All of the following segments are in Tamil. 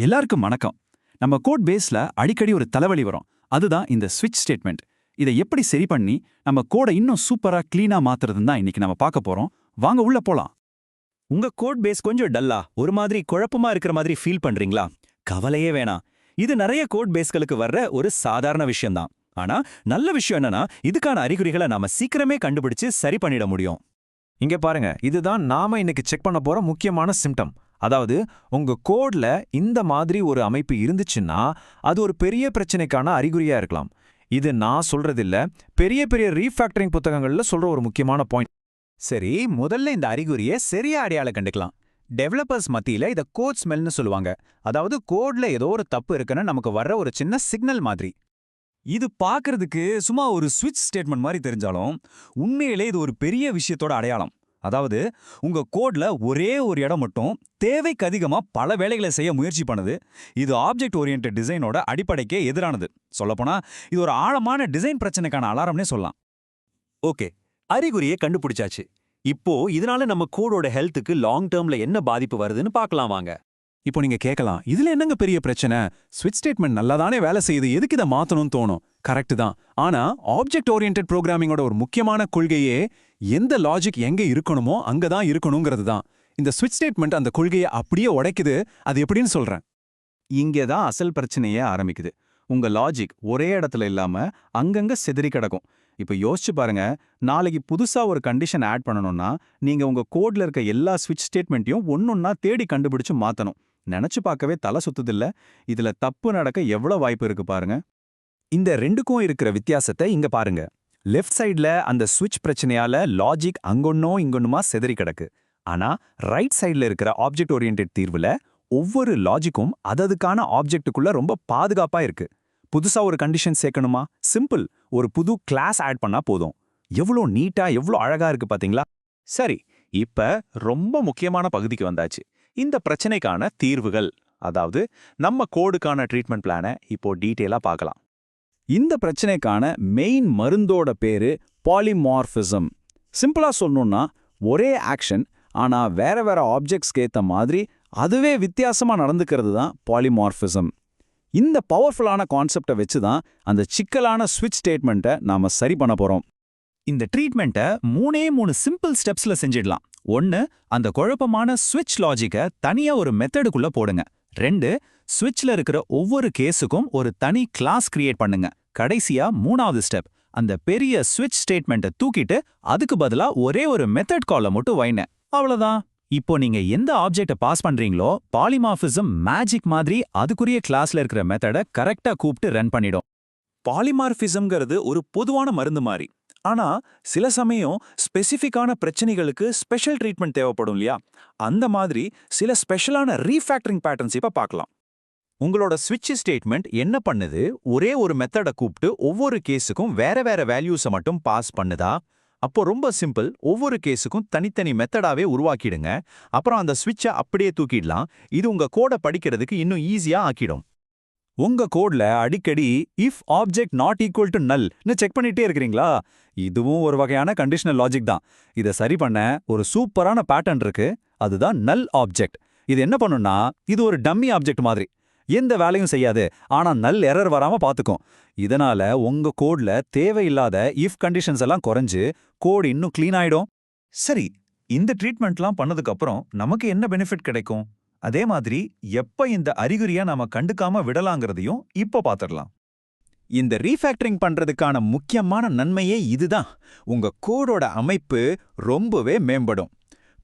எல்லாருக்கும் வணக்கம். நம்ம கோட் பேஸ்ல அடிக்கடி ஒரு தலைவலி வரும். அதுதான் இந்த ஸ்விட்ச் ஸ்டேட்மெண்ட். இதை எப்படி சரி பண்ணி நம்ம கோடை இன்னும் சூப்பரா கிளீனா மாத்துறதுன்னு தான் இன்னைக்கு நம்ம பார்க்க போறோம். வாங்க உள்ள போலாம். உங்க கோட் பேஸ் கொஞ்சம் டல்லா, ஒரு மாதிரி குழப்பமா இருக்கிற மாதிரி ஃபீல் பண்றீங்களா? கவலையே வேணாம். இது நிறைய கோட் பேஸ்களுக்கு வர்ற ஒரு சாதாரண விஷயம்தான். ஆனா நல்ல விஷயம் என்னன்னா, இதுக்கான அறிகுறிகளை நாம சீக்கிரமே கண்டுபிடிச்சு சரி பண்ணிட முடியும். இங்க பாருங்க, இதுதான் நாம இன்னைக்கு செக் பண்ண போற முக்கியமான சிம்டம். அதாவது உங்க கோட்ல இந்த மாதிரி ஒரு அமைப்பு இருந்துச்சுன்னா அது ஒரு பெரிய பிரச்சனைக்கான அறிகுறியா இருக்கலாம். இது நான் சொல்றதில்ல, பெரிய பெரிய ரீஃபேக்டரிங் புத்தகங்கள்ல சொல்ற ஒரு முக்கியமான பாயிண்ட். சரி, முதல்ல இந்த அறிகுறியை சரியா அடையாளம் கண்டுக்கலாம். டெவலப்பர்ஸ் மத்தியில இத கோட் ஸ்மெல்னு சொல்லுவாங்க. அதாவது கோட்ல ஏதோ ஒரு தப்பு இருக்குன்னு நமக்கு வர்ற ஒரு சின்ன சிக்னல் மாதிரி. இது பார்க்கறதுக்கு சும்மா ஒரு ஸ்விட்ச் ஸ்டேட்மெண்ட் மாதிரி தெரிஞ்சாலும் உண்மையிலே இது ஒரு பெரிய விஷயத்தோட அடையாளம். அதாவது உங்க கோட்ல ஒரே ஒரு இடம் மட்டும் தேவைக்கு அதிகமா பல வேலைகளை செய்ய முயற்சி பண்ணுது. இது ஆப்ஜெக்ட் ஓரியன்டட் டிசைனோட அடிப்படைக்கே எதிரானது. சொல்லப்போனா இது ஒரு ஆழமான டிசைன் பிரச்சனைக்கான அலாரம்னே சொல்லலாம். ஓகே, அறிகுறியை கண்டுபிடிச்சாச்சு. இப்போ இதனால நம்ம கோடோட ஹெல்த்துக்கு லாங் டேர்ம்ல என்ன பாதிப்பு வருதுன்னு பார்க்கலாம் வாங்க. இப்போ நீங்க கேட்கலாம், இதுல என்னங்க பெரிய பிரச்சனை? ஸ்விட்ச் ஸ்டேட்மெண்ட் நல்லாதானே வேலை செய்யுது, எதுக்கு இதை மாத்தணும்னு தோணும். கரெக்ட் தான். ஆனா ஆப்ஜெக்ட் ஓரியன்டட் ப்ரோக்ராமிங்கோட ஒரு முக்கியமான கொள்கையே எந்த லாஜிக் எங்க இருக்கணுமோ அங்கதான் இருக்கணுங்கிறது தான். இந்த ஸ்விட்ச் ஸ்டேட்மெண்ட் அந்த கொள்கையை அப்படியே உடைக்குது. அது எப்படின்னு சொல்றேன். இங்கே தான் அசல் பிரச்சனையே ஆரம்பிக்குது. உங்க லாஜிக் ஒரே இடத்துல இல்லாம அங்கங்க சிதறி கிடக்கும். இப்போ யோசிச்சு பாருங்க, நாளைக்கு புதுசா ஒரு கண்டிஷன் ஆட் பண்ணணும்னா நீங்க உங்க கோட்ல இருக்க எல்லா ஸ்விட்ச் ஸ்டேட்மெண்ட்டையும் ஒன்னொன்னா தேடி கண்டுபிடிச்சு மாத்தணும். நினைச்சு பார்க்கவே தலை சுத்துதில்ல? இதுல தப்பு நடக்க எவ்வளவு வாய்ப்பு இருக்கு பாருங்க. இந்த ரெண்டுக்கும் இருக்கிற வித்தியாசத்தை இங்க பாருங்க. லெஃப்ட் சைட்ல அந்த ஸ்விட்ச் பிரச்சனையால லாஜிக் அங்கொன்னோ இங்கொன்னுமா சிதறி கிடக்கு. ஆனா ரைட் சைட்ல இருக்கிற ஆப்ஜெக்ட் ஓரியன்டட் தீர்வுல ஒவ்வொரு லாஜிக்கும் அதுக்கான ஆப்ஜெக்ட்டுக்குள்ள ரொம்ப பாதுகாப்பா இருக்கு. புதுசா ஒரு கண்டிஷன் சேர்க்கணுமா? சிம்பிள், ஒரு புது கிளாஸ் ஆட் பண்ணா போதும். எவ்வளோ நீட்டா, எவ்வளோ அழகா இருக்கு பாத்தீங்களா? சரி, இப்ப ரொம்ப முக்கியமான பகுதிக்கு வந்தாச்சு. இந்த பிரச்சனைக்கான தீர்வுகள், அதாவது நம்ம கோடுக்கான ட்ரீட்மெண்ட் பிளானை இப்போ டீட்டெயிலா பார்க்கலாம். இந்த பிரச்சனைக்கான மெயின் மருந்தோட பேரு பாலிமார்பிசம். சிம்பிளா சொல்லணும்னா ஒரே ஆக்ஷன் ஆனா வேற வேற ஆப்ஜெக்ட்ஸ்க்கு ஏத்த மாதிரி அதுவே வித்தியாசமா நடந்துக்கிறது தான் பாலிமார்பிசம். இந்த பவர்ஃபுல்லான கான்செப்டை வச்சு தான் அந்த சிக்கலான ஸ்விட்ச் ஸ்டேட்மெண்ட்டை நாம சரி பண்ண போறோம். இந்த ட்ரீட்மெண்ட்டை மூணு சிம்பிள் ஸ்டெப்ஸ்ல செஞ்சிடலாம். 1, அந்த குழப்பமான ஸ்விட்ச் லாஜிக்கை தனியா ஒரு மெத்தடுக்குள்ள போடுங்க. 2, ஸ்விட்ச்ல இருக்கிற ஒவ்வொரு கேஸுக்கும் ஒரு தனி கிளாஸ் கிரியேட் பண்ணுங்க. கடைசியா 3வது ஸ்டெப், அந்த பெரிய ஸ்விட்ச் ஸ்டேட்மெண்ட்டை தூக்கிட்டு அதுக்கு பதிலா ஒரே ஒரு மெத்தட் காலை மட்டும் வைங்க. அவ்வளவுதான். இப்போ நீங்க எந்த ஆப்ஜெக்ட பாஸ் பண்றீங்களோ பாலிமார்பிசம் மேஜிக் மாதிரி அதுக்குரிய கிளாஸ்ல இருக்கிற மெத்தடை கரெக்டா கூப்பிட்டு ரன் பண்ணிடும். பாலிமார்பிசம்ங்கிறது ஒரு பொதுவான மருந்து மாதிரி. ஆனா சில சமயம் ஸ்பெசிஃபிக்கான பிரச்சனைகளுக்கு ஸ்பெஷல் ட்ரீட்மெண்ட் தேவைப்படும் இல்லையா? அந்த மாதிரி சில ஸ்பெஷலான ரீஃபேக்டரிங் பேட்டர்ன்ஸ் இப்ப பார்க்கலாம். உங்களோட ஸ்விட்ச் ஸ்டேட்மெண்ட் என்ன பண்ணுது? ஒரே ஒரு மெத்தடை கூப்பிட்டு ஒவ்வொரு கேஸுக்கும் வேற வேற வேல்யூஸை மட்டும் பாஸ் பண்ணுதா? அப்போ ரொம்ப சிம்பிள், ஒவ்வொரு கேஸுக்கும் தனித்தனி மெத்தடாவே உருவாக்கிடுங்க. அப்புறம் அந்த ஸ்விட்சை அப்படியே தூக்கிடலாம். இது உங்க கோடை படிக்கிறதுக்கு இன்னும் ஈஸியா ஆக்கிடும். உங்க கோட்ல அடிக்கடி if object not equal to நல்னு செக் பண்ணிட்டே இருக்கிறீங்களா? இதுவும் ஒரு வகையான கண்டிஷனல் லாஜிக் தான். இதை சரி பண்ண ஒரு சூப்பரான பேட்டர்ன் இருக்கு. அதுதான் நல் ஆப்ஜெக்ட். இது என்ன பண்ணும்னா, இது ஒரு டம்மி ஆப்ஜெக்ட் மாதிரி. எந்த வேலையும் செய்யாது, ஆனா நல் எரர் வராம பாத்துக்கும். இதனால உங்க கோட்ல தேவையில்லாத இஃப் கண்டிஷன்ஸ் எல்லாம் குறைஞ்சு கோட் இன்னும் கிளீன் ஆயிடும். சரி, இந்த ட்ரீட்மெண்ட்லாம் பண்ணதுக்கு அப்புறம் நமக்கு என்ன பெனிஃபிட் கிடைக்கும்? அதே மாதிரி எப்ப இந்த அறிகுறியா நாம கண்டுக்காம விடலாங்கிறதையும் இப்ப பாத்துடலாம். இந்த ரீஃபேக்டரிங் பண்றதுக்கான முக்கியமான நன்மையே இதுதான். உங்க கோடோட அமைப்பு ரொம்பவே மேம்படும்.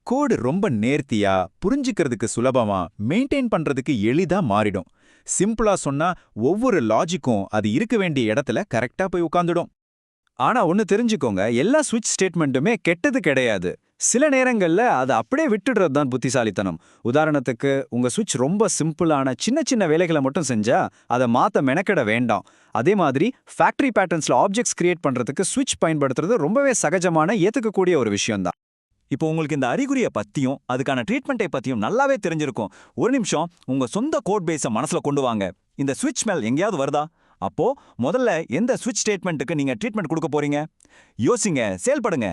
கோடு ரொம்ப நேர்த்தியா, புரிஞ்சுக்கிறதுக்கு சுலபமா, மெயின்டைன் பண்றதுக்கு எளிதா மாறிடும். சிம்பிளா சொன்னா ஒவ்வொரு லாஜிக்கும் அது இருக்க வேண்டிய இடத்துல கரெக்டா போய் உட்கார்ந்துடும். ஆனா ஒன்னு தெரிஞ்சுக்கோங்க, எல்லா ஸ்விட்ச் ஸ்டேட்மெண்ட்டுமே கெட்டது கிடையாது. சில நேரங்கள்ல அதை அப்படியே விட்டுடுறது தான் புத்திசாலித்தனம். உதாரணத்துக்கு, உங்க ஸ்விட்ச் ரொம்ப சிம்பிளான சின்ன சின்ன வேலைகளை மட்டும் செஞ்சா அதை மாத்த மெனக்கெட வேண்டாம். அதே மாதிரி ஃபேக்டரி பேட்டர்ன்ஸ்ல ஆப்ஜெக்ட்ஸ் கிரியேட் பண்றதுக்கு ஸ்விட்ச் பயன்படுத்துறது ரொம்பவே சகஜமான, ஏத்துக்கக்கூடிய ஒரு விஷயம்தான். இப்போ உங்களுக்கு இந்த அறிகுறியை பத்தியும் அதுக்கான ட்ரீட்மெண்ட்டை பத்தியும் நல்லாவே தெரிஞ்சிருக்கும். ஒரு நிமிஷம் உங்க சொந்த கோட் பேஸை மனசுல கொண்டு வாங்க. இந்த ஸ்விட்ச் ஸ்மெல் எங்கேயாவது வருதா? அப்போ முதல்ல எந்த ஸ்விட்ச் ஸ்டேட்மெண்ட்டுக்கு நீங்க ட்ரீட்மெண்ட் கொடுக்க போறீங்க? யோசிங்க, செயல்படுங்க.